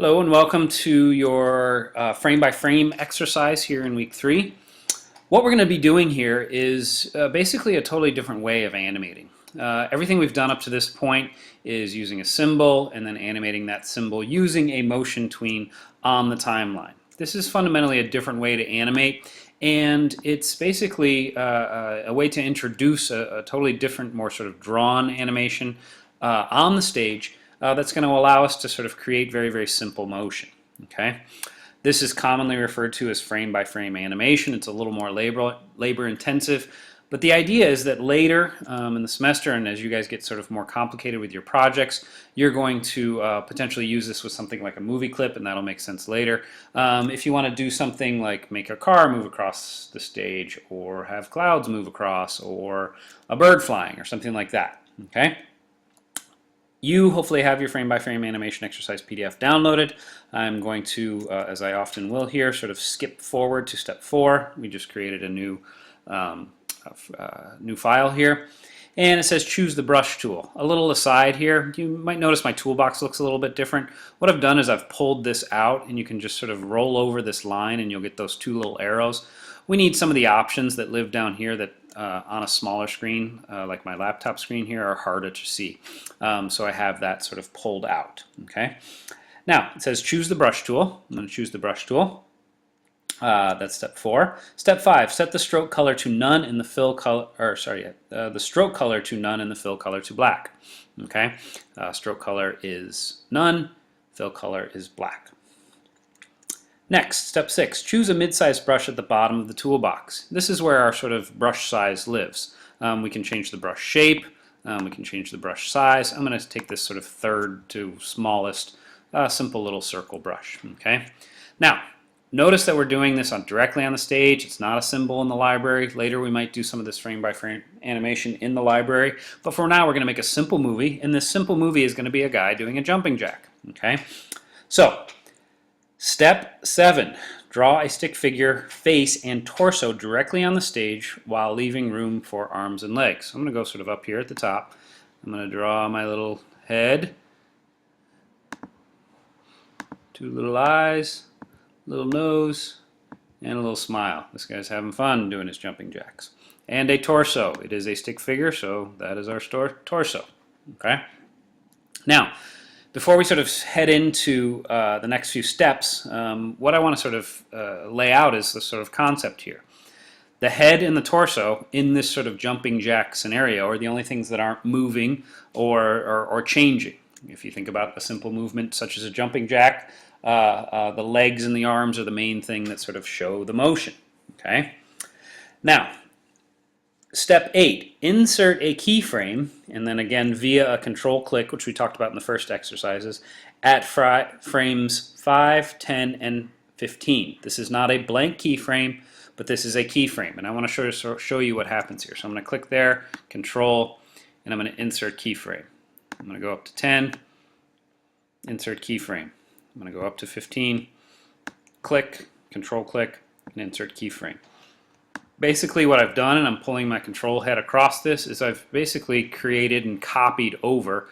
Hello and welcome to your frame by frame exercise here in week 3. What we're going to be doing here is basically a totally different way of animating. Everything we've done up to this point is using a symbol and then animating that symbol using a motion tween on the timeline. This is fundamentally a different way to animate, and it's basically a way to introduce a totally different, more sort of drawn animation on the stage that's going to allow us to sort of create very, very simple motion. Okay, this is commonly referred to as frame by frame animation. It's a little more labor intensive, but the idea is that later in the semester, and as you guys get sort of more complicated with your projects, you're going to potentially use this with something like a movie clip, and that'll make sense later. If you want to do something like make a car move across the stage, or have clouds move across, or a bird flying, or something like that. Okay. You hopefully have your frame by frame animation exercise PDF downloaded. I'm going to, as I often will here, sort of skip forward to step 4. We just created a new file here. And it says choose the brush tool. A little aside here, you might notice my toolbox looks a little bit different. What I've done is I've pulled this out, and you can just sort of roll over this line and you'll get those two little arrows. We need some of the options that live down here that on a smaller screen, like my laptop screen here, are harder to see. So I have that sort of pulled out. Okay. Now it says choose the brush tool. I'm going to choose the brush tool. That's step 4. Step 5, set the stroke color to none and the fill color, the stroke color to none and the fill color to black. Okay. Stroke color is none, fill color is black. Next, step 6, choose a mid-sized brush at the bottom of the toolbox. This is where our sort of brush size lives. We can change the brush shape, we can change the brush size. I'm going to take this sort of third to smallest, simple little circle brush. Okay. Now, notice that we're doing this directly on the stage. It's not a symbol in the library. Later we might do some of this frame by frame animation in the library. But for now we're going to make a simple movie, and this simple movie is going to be a guy doing a jumping jack. Okay. So, step 7, draw a stick figure face and torso directly on the stage while leaving room for arms and legs. So I'm going to go sort of up here at the top. I'm going to draw my little head, 2 little eyes, little nose, and a little smile. This guy's having fun doing his jumping jacks. And a torso. It is a stick figure, so that is our torso. Okay. Now, before we sort of head into the next few steps, what I want to sort of lay out is the sort of concept here. The head and the torso in this sort of jumping jack scenario are the only things that aren't moving or changing. If you think about a simple movement such as a jumping jack, the legs and the arms are the main thing that sort of show the motion. Okay. Now, step 8, insert a keyframe, and then again via a control click, which we talked about in the first exercises, at frames 5, 10, and 15. This is not a blank keyframe, but this is a keyframe, and I want to show you what happens here. So I'm going to click there, control, and I'm going to insert keyframe. I'm going to go up to 10, insert keyframe. I'm going to go up to 15, click, control click, and insert keyframe. Basically what I've done, and I'm pulling my control head across this, is I've basically created and copied over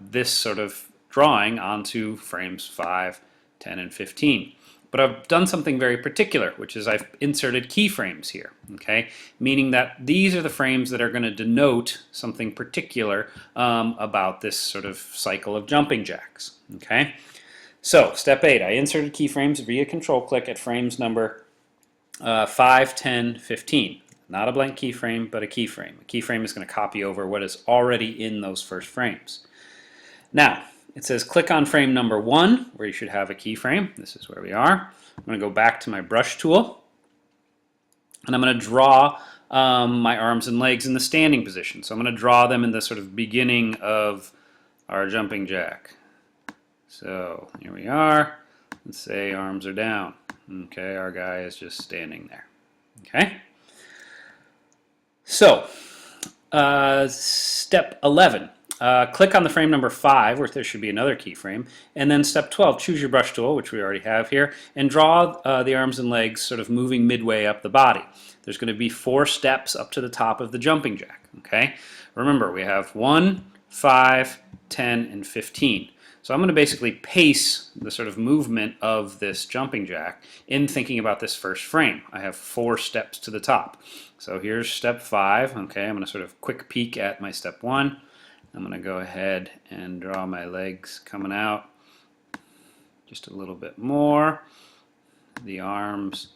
this sort of drawing onto frames 5, 10, and 15. But I've done something very particular, which is I've inserted keyframes here, okay? Meaning that these are the frames that are going to denote something particular about this sort of cycle of jumping jacks, okay? So, step 8, I inserted keyframes via control click at frames number 5, 10, 15. Not a blank keyframe, but a keyframe. A keyframe is going to copy over what is already in those first frames. Now, it says click on frame number 1, where you should have a keyframe. This is where we are. I'm going to go back to my brush tool, and I'm going to draw my arms and legs in the standing position. So I'm going to draw them in the sort of beginning of our jumping jack. So here we are. Let's say arms are down. Okay, our guy is just standing there. Okay. So, step 11. Click on the frame number 5, where there should be another keyframe, and then step 12, choose your brush tool, which we already have here, and draw the arms and legs sort of moving midway up the body. There's going to be 4 steps up to the top of the jumping jack. Okay. Remember, we have 1, 5, 10, and 15. So I'm going to basically pace the sort of movement of this jumping jack in thinking about this first frame. I have 4 steps to the top. So here's step 5. Okay, I'm going to sort of quick peek at my step 1. I'm going to go ahead and draw my legs coming out just a little bit more. The arms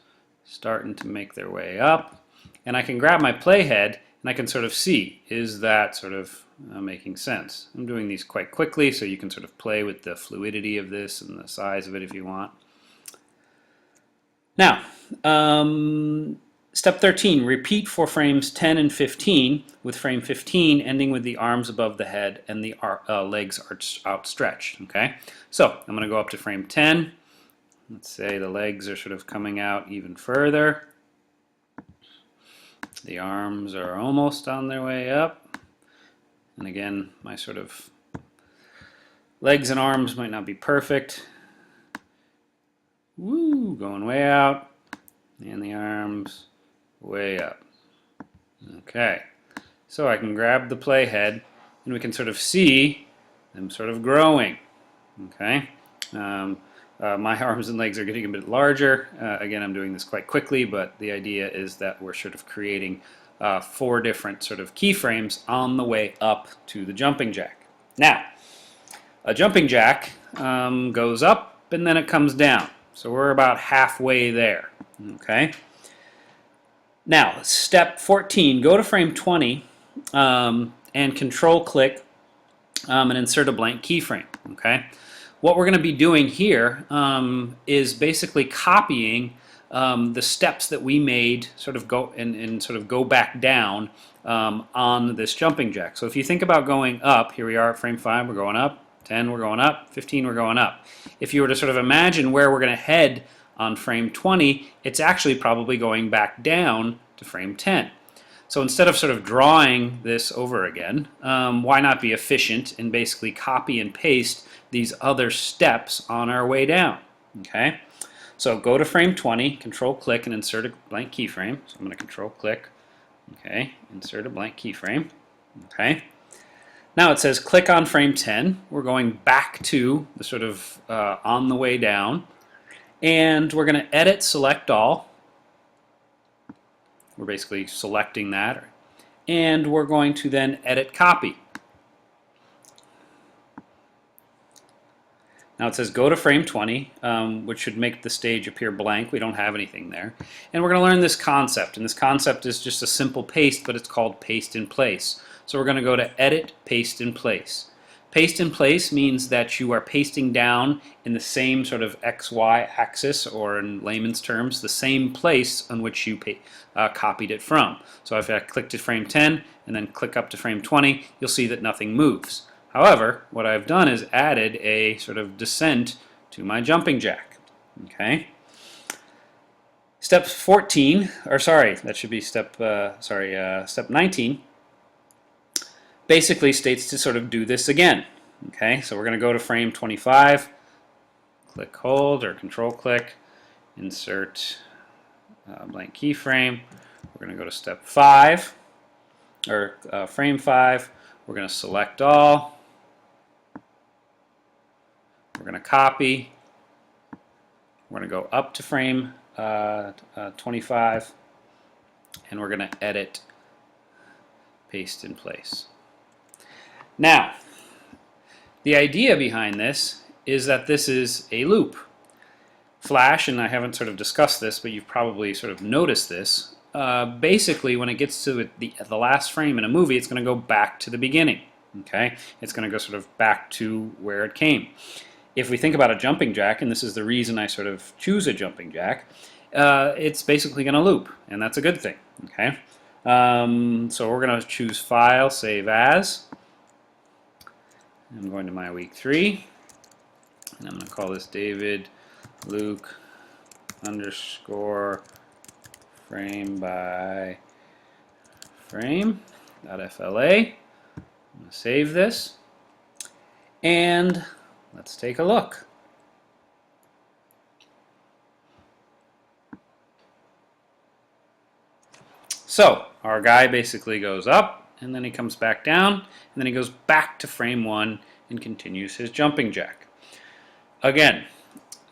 starting to make their way up. And I can grab my playhead and I can sort of see, is that sort of making sense? I'm doing these quite quickly so you can sort of play with the fluidity of this and the size of it if you want. Now, step 13, repeat for frames 10 and 15, with frame 15 ending with the arms above the head and the legs outstretched. Okay, so I'm going to go up to frame 10. Let's say the legs are sort of coming out even further. The arms are almost on their way up. And again, my sort of legs and arms might not be perfect. Woo, going way out. And the arms way up. Okay, so I can grab the playhead and we can sort of see them sort of growing. Okay, my arms and legs are getting a bit larger. Again, I'm doing this quite quickly, but the idea is that we're sort of creating 4 different sort of keyframes on the way up to the jumping jack. Now, a jumping jack goes up and then it comes down. So we're about halfway there. Okay. Now, step 14, go to frame 20 and control click and insert a blank keyframe. Okay. What we're going to be doing here is basically copying the steps that we made sort of go and sort of go back down on this jumping jack. So if you think about going up, here we are at frame 5, we're going up, 10 we're going up, 15 we're going up. If you were to sort of imagine where we're going to head on frame 20, it's actually probably going back down to frame 10. So instead of sort of drawing this over again, why not be efficient and basically copy and paste these other steps on our way down? Okay, so go to frame 20, control click and insert a blank keyframe. So I'm going to control click, okay, insert a blank keyframe. Okay, now it says click on frame 10. We're going back to the sort of on the way down, and we're going to edit select all. We're basically selecting that, and we're going to then edit copy. Now it says go to frame 20, which should make the stage appear blank. We don't have anything there. And we're going to learn this concept, and this concept is just a simple paste, but it's called paste in place. So we're going to go to edit paste in place. Paste in place means that you are pasting down in the same sort of XY axis, or in layman's terms, the same place on which you copied it from. So if I click to frame 10 and then click up to frame 20, you'll see that nothing moves. However, what I've done is added a sort of descent to my jumping jack. Okay. Step 14, or sorry, that should be step 19. Basically states to sort of do this again. Okay, so we're going to go to frame 25, click hold or control click, insert blank keyframe. We're going to go to step 5 or frame 5. We're going to select all. We're going to copy. We're going to go up to frame 25, and we're going to edit paste in place. Now, the idea behind this is that this is a loop. Flash, and I haven't sort of discussed this, but you've probably sort of noticed this, basically when it gets to the last frame in a movie, it's going to go back to the beginning. Okay, it's going to go sort of back to where it came. If we think about a jumping jack, and this is the reason I sort of choose a jumping jack, it's basically going to loop, and that's a good thing. Okay, so we're going to choose File, Save As. I'm going to my week 3, and I'm going to call this David Luke underscore frame by frame .fla. I'm going to save this, and let's take a look. So our guy basically goes up, and then he comes back down, and then he goes back to frame 1, and continues his jumping jack. Again,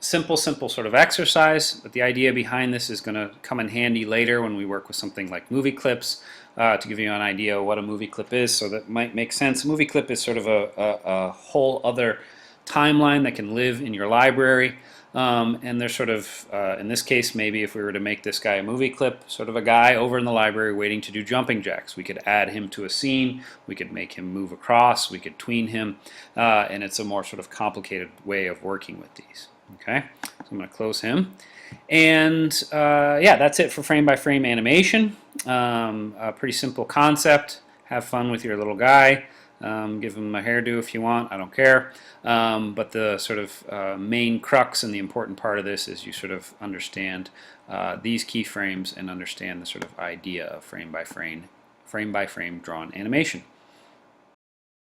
simple sort of exercise, but the idea behind this is going to come in handy later when we work with something like movie clips, to give you an idea of what a movie clip is, so that might make sense. A movie clip is sort of a whole other timeline that can live in your library, and there's sort of, in this case, maybe if we were to make this guy a movie clip, sort of a guy over in the library waiting to do jumping jacks. We could add him to a scene, we could make him move across, we could tween him, and it's a more sort of complicated way of working with these. Okay, so I'm going to close him. And yeah, that's it for frame-by-frame animation. A pretty simple concept. Have fun with your little guy. Give him a hairdo if you want, I don't care. But the sort of main crux and the important part of this is you sort of understand these keyframes and understand the sort of idea of frame-by-frame drawn animation.